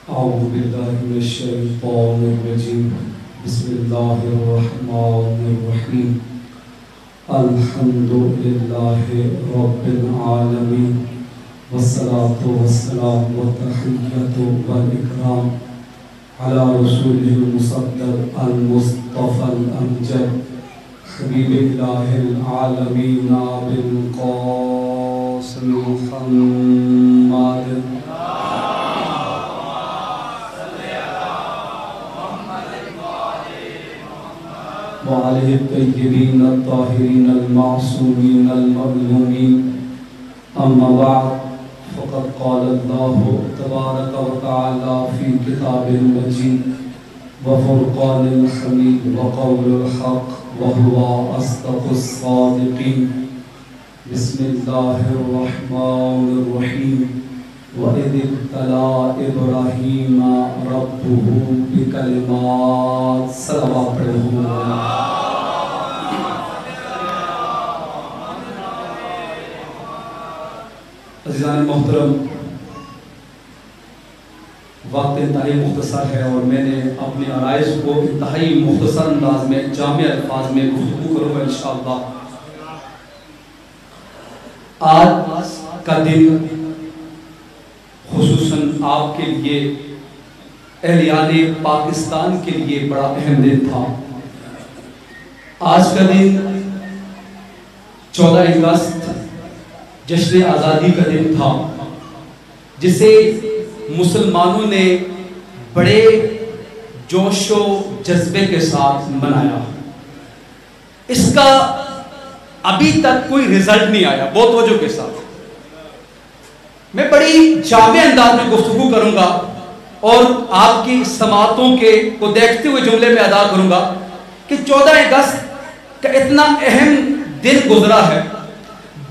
أعوذ بالله من الشيطان الرجيم بسم الله الرحمن الرحيم الحمد لله رب العالمين والصلاة والسلام والتحية والإكرام على رسوله المصدق المصطفى الأمجد حبيب إله العالمين أبي القاسم محمد وعليه الطيبين الطاهرين المعصومين المظلومين أما بعد فقد قال الله تبارك وتعالى في كتاب المجيد وفرقان الحميد وقول الحق وهو أصدق الصادقين بسم الله الرحمن الرحيم وَإِذِ ابْتَلَى إِبْرَاهِيمَ رَبُّهُ بِكَلِمَاتٍ صلوات پڑھیں عزیزان محترم، وقت انتہائی مختصر ہے اور میں نے اپنے عرائض کو انتہائی مختصر انداز میں جامع الفاظ میں گفتگو کروں گا انشاءاللہ۔ آج کا دن خصوصاً آپ کے لیے اہلیان پاکستان کے لیے بڑا اہم دن تھا۔ آج کا دن 14 اگست جشن آزادی کا دن تھا، جسے مسلمانوں نے بڑے جوش و جذبے کے ساتھ منایا۔ اس کا ابھی تک کوئی رزلٹ نہیں آیا، بہت توجہ کے ساتھ میں بڑی جامع انداز میں گفتگو کروں گا اور آپ کی سماعتوں کو دیکھتے ہوئے جملے میں ادا کروں گا کہ 14 اگست کا اتنا اہم دن گزرا ہے،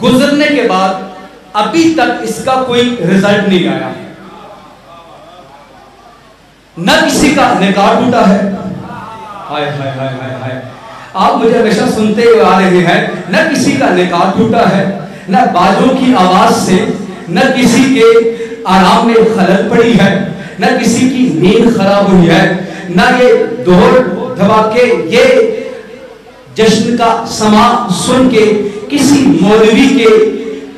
گزرنے کے بعد ابھی تک اس کا کوئی رزلٹ نہیں آیا۔ نہ کسی کا نکاح ٹوٹا ہے، ہائے ہائے ہائے ہائے ہائے، آپ مجھے ہمیشہ سنتے ہوئے آ رہے ہیں، نہ کسی کا نکاح ٹوٹا ہے، نہ بازوں کی آواز سے نہ کسی کے آرام میں خلل پڑی ہے، نہ کسی کی نیند خراب ہوئی ہے، نہ یہ دور دھماکے یہ جشن کا سماع سن کے کسی مولوی کے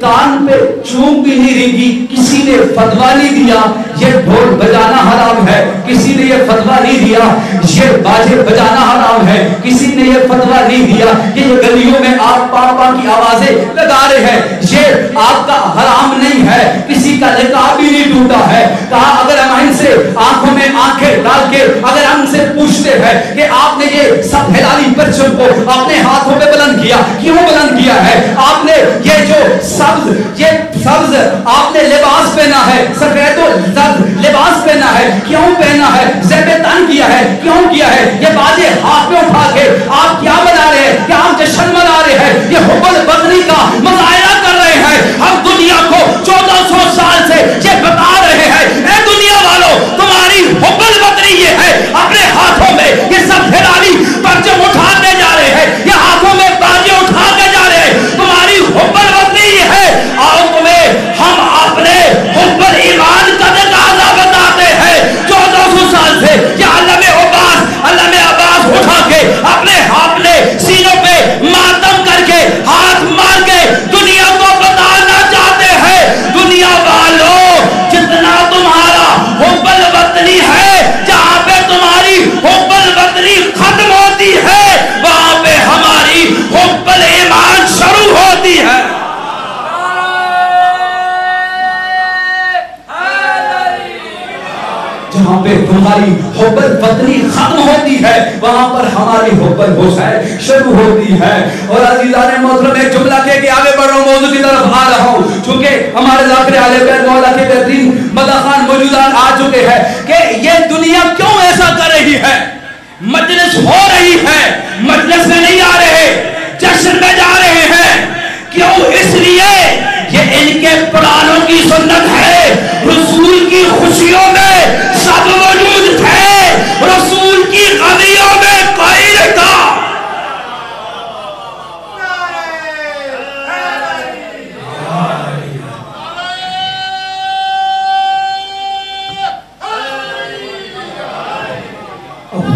کان پہ چونک بھی نہیں رنگی، کسی نے فتویٰ نہیں دیا یہ ڈھول بجانا حرام ہے، کسی نے یہ فتویٰ نہیں دیا یہ باجے بجانا حرام ہے، کسی نے یہ فتویٰ نہیں دیا کہ یہ گلیوں میں آپ پاپا کی آوازیں لگا رہے ہیں یہ آپ کا حرام نہیں ہے، کسی کا نکاح بھی نہیں ٹوٹا ہے۔ کہا اگر ہم ان سے آنکھوں میں آنکھیں ڈال کے اگر ہم سے پوچھتے ہیں کہ آپ نے یہ سب ہلالی پرچم کو اپنے ہاتھوں پہ بلند کیا، کیوں بلند کیا ہے؟ آپ نے یہ جو سبز آپ نے لباس پہنا ہے، سفید و زرد لباس پہنا ہے، کیوں پہنا ہے؟ زیب تن کیا ہے، کیوں کیا ہے؟ یہ بازے ہاتھ میں اٹھا کے آپ کیا بنا رہے ہیں؟ کیا ہم جشن منا رہے ہیں؟ یہ حب الوطنی کا مظاہرہ کر رہے ہیں۔ ہم دنیا کو 1400 سال سے یہ بتا رہے ہیں اے دنیا والوں تمہاری حب الوطنی یہ ہے، اپنے ہاتھوں میں یہ سب ہلالی پرچم اٹھا کے جا رہے ہیں، یہ ہاتھوں میں بازے اٹھا کے جا رہے ہیں، تمہاری حب الوطنی یہ ہے۔ آؤ تمہیں ہم اپنے حب الایمان کا تقاضا بتاتے ہیں۔ 1400 سال سے یہ علم عباس اٹھا کے اپنے ہاتھ میں سینوں پہ ماتم کر کے ہاتھ مار کے دنیا کو بتانا چاہتے ہیں دنیا والوں جتنا تمہارا حب الوطنی ہے، جہاں پہ تمہاری حب الوطنی ختم ہوتی ہے وہاں پہ ہماری حب الایمان شروع ہوتی ہے۔ جہاں پہ تمہاری حب الوطنی ختم ہوتی ہے وہاں پر ہماری حب الحسین شروع ہوتی ہے۔ اور عزیزان محترم ایک جملہ کہہ کے آگے بڑھ رہا ہوں، موضوع کی طرف آ رہا ہوں، چونکہ ہمارے ذاکر اہل بیت مولا کے بہترین مداخان موجودان آ چکے ہیں کہ یہ دنیا کیوں ایسا کر رہی ہے؟ مجلس ہو رہی ہے، مجلس میں نہیں آ رہے، جشن میں جا رہے ہیں، کیوں؟ اس لیے یہ ان کے پرانوں کی سنت ہے، رسول کی خوشیوں میں سب موجود تھے، رسول کی غمیوں میں کوئی نہیں تھا۔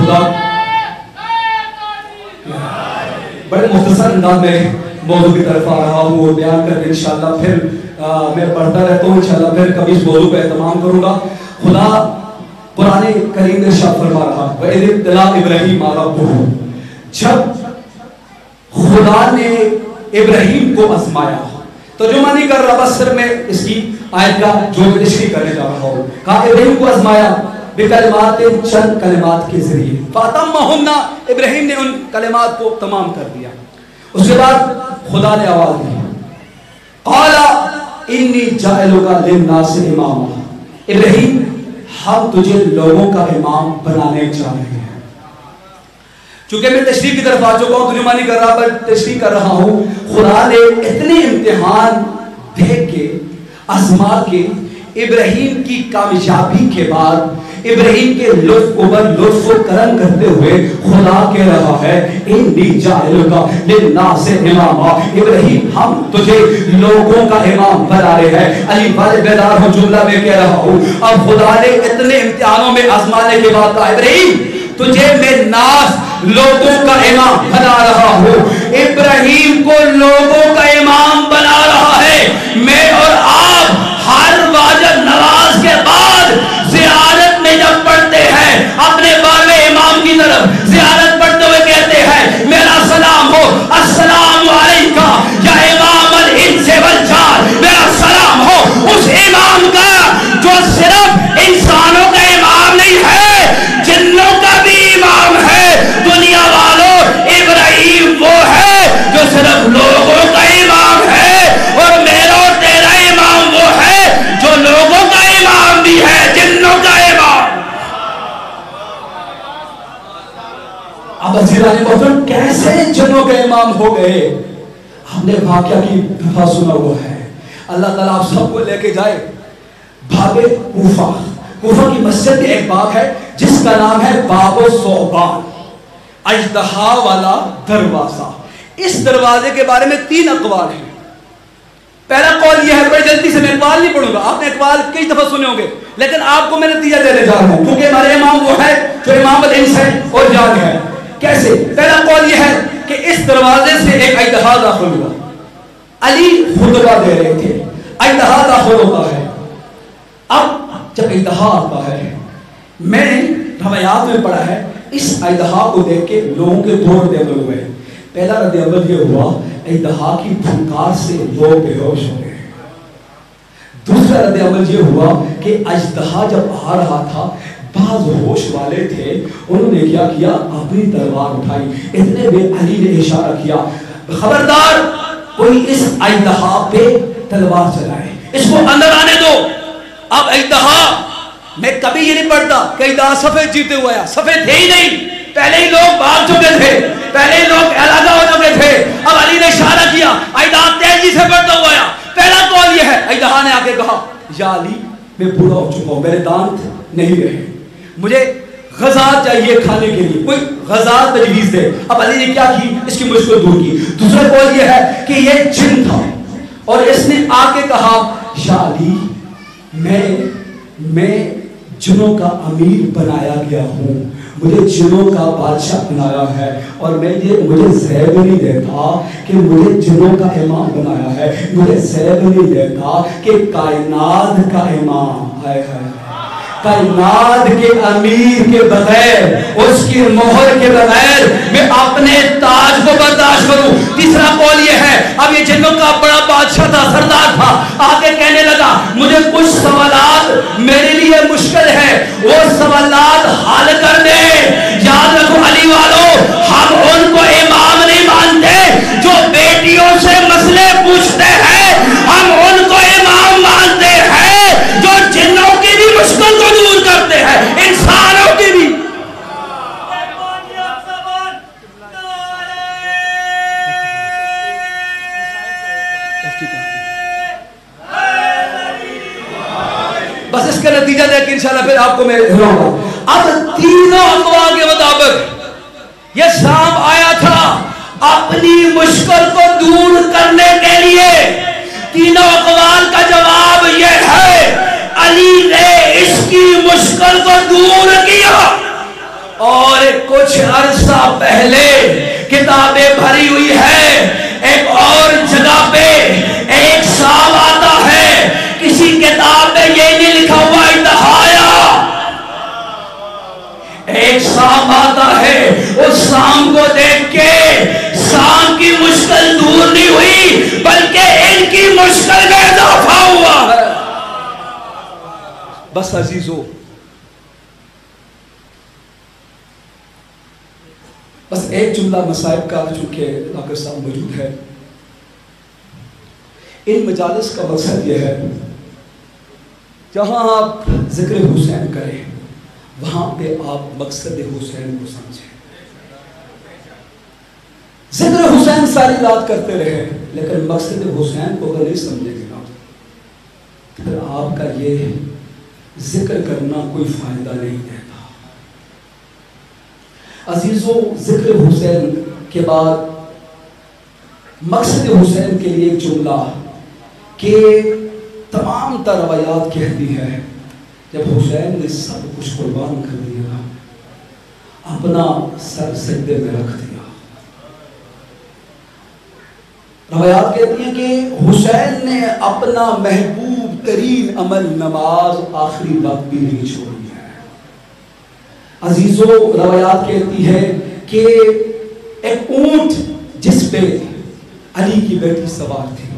خدا بڑے مختصر انداز میں موضوع کی طرف آ رہا ہوں، وہ بیان کر کے انشاءاللہ پھر میں پڑھتا رہتا ہوں، انشاءاللہ پھر کبھی اس موضوع پہ اہتمام کروں گا۔ خدا قرآن کریم نے ارشاد فرما رہا وَإِذِ ابْتَلَىٰ إِبْرَاهِيمَ رَبُّهُ، جب خدا نے ابراہیم کو آزمایا، ترجمہ نہیں کر رہا، بس صرف میں اس کی آیت کا جو تشریح کرنے جا رہا ہوں۔ کہا ابراہیم کو آزمایا بکلمات، چند کلمات کے ذریعے، فَأَتَمَّهُنَّ، ابراہیم نے ان کلمات کو تمام کر دیا۔ اس کے بعد خدا نے آواز دی، قَالَ إِنِّي جَاعِلُكَ لِلنَّاسِ إِمَامًا، ابراہیم ہم تجھے لوگوں کا امام بنانے جا رہے ہیں۔ چونکہ میں تشریح کی طرف آ چکا ہوں، ترجمہ نہیں کر رہا پر تشریح کر رہا ہوں۔ خدا نے اتنے امتحان دے کے آزما کے ابراہیم کی کامیابی کے بعد ابراہیم کے لطف اوپر لطف و کرم کرتے ہوئے خدا کہہ رہا ہے انی جاعلک للناس اماما، ابراہیم ہم تجھے لوگوں کا امام بنا رہے ہیں۔ علی والے بیدار ہو، جملہ میں کہہ رہا ہوں۔ اب خدا نے اتنے امتحانوں میں آزمانے کے بعد کہا ابراہیم تجھے میں ناس لوگوں کا امام بنا رہا ہوں۔ ابراہیم کو لوگوں کا امام بنا رہا ہے۔ میں اور آپ ہر واجب نماز کے بعد زیارت میں جب پڑھتے ہیں اپنے باب امام کی طرف زیارت پڑھتے ہوئے کہتے ہیں میرا سلام ہو، السلام علیکہ یا امام الانس والجان، میرا سلام ہو اس امام کا جو صرف انسانوں کا امام نہیں ہے، جنوں کا بھی امام ہے۔ دنیا والوں، ابراہیم وہ ہے جو صرف لوگوں کا امام ہے، اور میرا اور تیرا امام وہ ہے جو لوگوں کا امام بھی ہے، جنوں کا امام۔ اب عزیزان محترم کیسے جنوں کے امام ہو گئے؟ ہم نے واقعہ کی دفعہ سنا ہوا ہے۔ اللہ تعالیٰ آپ سب کو لے کے جائے باب کوفہ، کوفہ کی مسجد میں ایک باب ہے جس کا نام ہے باب الثعبان، اژدہا والا دروازہ۔ اس دروازے کے بارے میں 3 اقوال ہیں۔ پہلا قول یہ ہے، بڑی جلدی سے میں اقوال نہیں پڑھوں گا، آپ نے اقوال کئی دفعہ سنے ہوں گے، لیکن آپ کو میں نتیجہ دینے جا رہا ہوں کیونکہ ہمارے امام وہ ہے جو امام الانس ہے اور جان ہے۔ کیسے؟ پہلا قول یہ ہے کہ اس دروازے سے ایک اژدہا داخل ہوا، علی خطبہ دے رہے تھے، اژدہا داخل ہوتا ہے۔ اب جب اژدہا آتا ہے، میں نے روایات میں پڑھا ہے اس اژدہا کو دیکھ کے لوگوں کے 2 رد عمل ہوئے۔ پہلا رد عمل یہ ہوا اژدہا کی پھنکار سے لوگ بے ہوش ہو گئے۔ دوسرا رد عمل یہ ہوا کہ اژدہا جب آ رہا تھا، بعض ہوش والے تھے، انہوں نے کیا کیا، اپنی تلوار اٹھائی، اتنے میں علی نے اشارہ کیا خبردار کوئی اس اژدہا پہ تلوار چلائے، اس کو اندر آنے دو۔ اب اژدہا، میں کبھی یہ نہیں پڑھتا کہ اژدہا سفید جیتے ہوئے آیا، سفید تھے ہی نہیں، پہلے ہی لوگ بھاگ چکے تھے، پہلے ہی لوگ علیحدہ ہو چکے تھے۔ اب علی نے اشارہ کیا، اژدہا تیزی سے بڑھتا ہوا آیا۔ پہلا قول یہ ہے، اژدہا نے آ کے کہا یا علی میں بوڑھا ہو چکا ہوں، میرے دانت نہیں رہے، مجھے غذا چاہیے کھانے کے لیے، کوئی غذا تجویز دے۔ اب علی نے کیا کی، اس کی مشکل دور کی۔ دوسرا قول یہ ہے کہ یہ جن تھا اور اس نے آ کے کہا یا علی میں جنوں کا امیر بنایا گیا ہوں، مجھے جنوں کا بادشاہ بنایا ہے، اور مجھے زیب نہیں دیتا کہ مجھے جنوں کا امام بنایا ہے، مجھے زیب نہیں دیتا کہ کائنات کا امام ہے، کائنات کے امیر کے بغیر، اس کی مہر کے بغیر میں اپنے تاج کو برداشت کروں۔ تیسرا قول یہ ہے، اب یہ جنوں کا بڑا بادشاہ تھا، سردار تھا، آگے کہنے لگا مجھے کچھ سوالات میرے لیے مشکل ہے، وہ سوالات حل کر دے۔ یاد رکھو علی والوں، ہم ان کو امام نہیں مانتے جو بیٹیوں سے مسئلے پوچھتے ہیں، ہم ان کو امام مانتے ہیں جو جنوں کی بھی مشکل کو دور کرتے ہیں، انسانوں کی بھی۔ بس اس کا نتیجہ دے کہ انشاءاللہ پھر آپ کو میں ہلاؤں گا۔ اب تینوں اقوال کے مطابق یہ شام آیا تھا اپنی مشکل کو دور کرنے کے لیے۔ تینوں اقوال کا جواب یہ ہے علی نے اس کی مشکل کو دور کیا، اور پہلے کتابیں بھری ہوئی ہے. ایک اور جگہ پہ ایک سام آتا ہے, کسی کتاب میں یہ نہیں لکھا ہوا انتہایا. ایک سام آتا ہے, اس سام کو دیکھ کے سام کی مشکل دور نہیں ہوئی بلکہ ان کی مشکل میں اضافہ ہوا ہے. بس عزیزو, بس ایک جملہ مصائب کا, چونکہ ڈاکٹر صاحب موجود ہے. ان مجالس کا مقصد یہ ہے جہاں آپ ذکر حسین کریں وہاں پہ آپ مقصد حسین کو سمجھیں. ذکر حسین ساری رات کرتے رہے لیکن مقصد حسین کو اگر نہیں سمجھیں گے نا پھر آپ کا یہ ذکر کرنا کوئی فائدہ نہیں دیتا. عزیزوں, ذکر حسین کے بعد مقصد حسین کے لیے ایک جملہ کہ تمام تر روایات کہتی ہے جب حسین نے سب کچھ قربان کر دیا, اپنا سر سجدے میں رکھ دیا. روایات کہتی ہیں کہ حسین نے اپنا محبوب ترین عمل نماز آخری وقت بھی نہیں چھوڑی ہے. عزیزوں, روایات کہتی ہے کہ ایک اونٹ جس پہ علی کی بیٹی سوار تھی,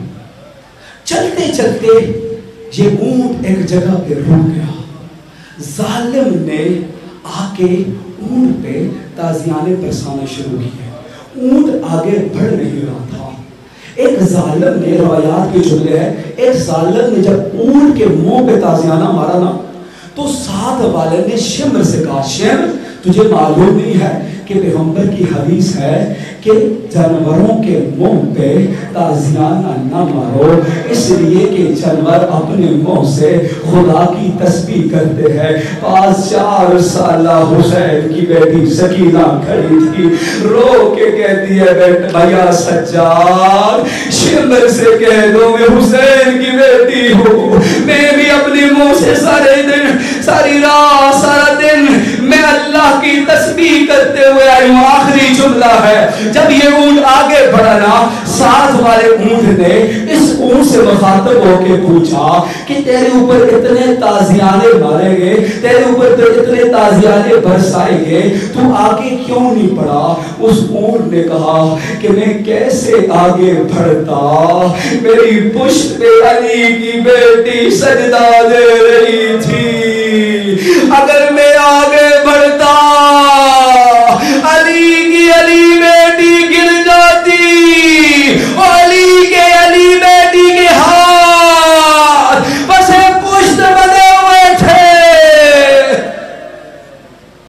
چلتے چلتے یہ اونٹ ایک جگہ پہ رک گیا. ظالم نے آ کے اونٹ پہ تازیانے برسانا شروع کیے. اونٹ آگے بڑھ نہیں رہا تھا. ایک ظالم نے, روایات کے جملے ہیں, ایک ظالم نے جب اونٹ کے منہ پہ تازیانہ مارا نا تو ساتھ والے نے شمر سے کہا, شمر تجھے معلوم نہیں ہے کہ پیغمبر کی حدیث ہے کہ جانوروں کے منہ پہ تازیانہ نہ مارو, اس لیے کہ جانور اپنے منہ سے خدا کی تسبیح کرتے ہیں. 4 سالہ حسین کی بیٹی سکینہ کھڑی تھی, رو کے کہتی ہے بھیا سجاد شمر سے کہہ دو میں حسین کی بیٹی ہوں, میں بھی اپنے منہ سے سارے دن ساری رات سارا دن میں اللہ کی تسبیح کرتے ہوئے آئی ہوں. آخری جملہ ہے, جب یہ اونٹ آگے بڑھا نا ساتھ والے اونٹ نے اس اونٹ سے مخاطب ہو کے پوچھا کہ تیرے اوپر اتنے تازیانے مارے گئے, تیرے اوپر اتنے تازیانے برسائے گئے, تو آگے کیوں نہیں بڑھا؟ اس اونٹ نے کہا کہ میں کیسے آگے بڑھتا, میری پشت پہ علی کی بیٹی سجدہ دے رہی تھی, اگر میں